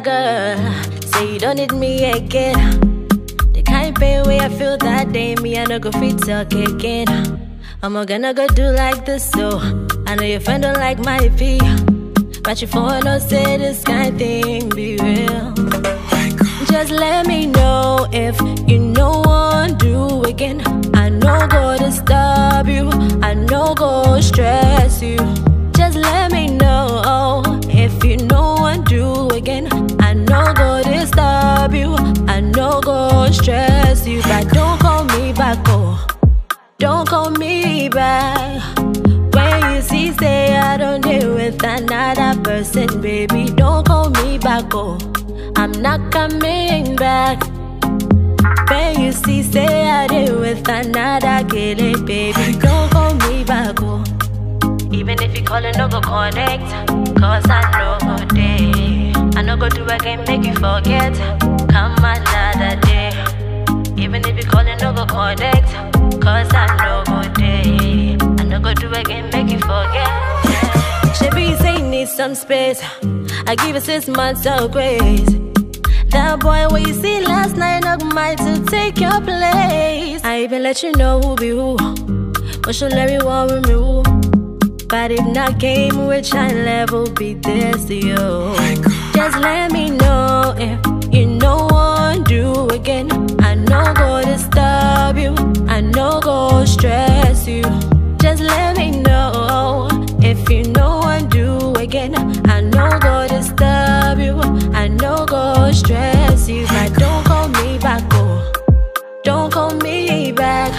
another girl. Say you don't need me again. The kind pain way I feel that day, me I no go fit talk again. I'm gonna go do like this, so I know your friend don't like my fee, but you for no say this kind thing be real. Just let me know if you no want do again. I no go disturb you, I no go stress you. Just let me know if you no want do again. I no go disturb you, I no go stress you. But don't call me back, oh, don't call me back. When you see say I don't deal with another person, baby, don't call me back, oh, I'm not coming back. When you see say I deal with another girl, baby, don't call me back, oh. Even if you call it, no go connect, cause I know day. I no go do again, make you forget. Come another day. Even if you call it, no go connect, cause I know day. I no go do again, make you forget. Shabby, you say you need some space. I give you 6 months of grace. That boy what you see last night, not mine to take your place. I even let you know who be who, but she'll everyone with me who. But if not game with shine level, be this to you. Just let me know if you no want do again. I no go disturb you, I no go stress you. Just let me know if you no want do again. I no go disturb you, I no go stress you. But don't call me back, oh, don't call me back.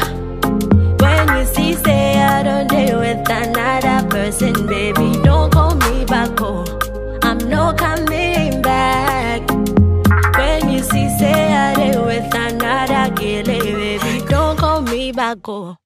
When you see say I don't deal with another person, baby, don't call me back, oh, I'm not coming back. When you see say I deal with another girl, baby, don't call me back, oh.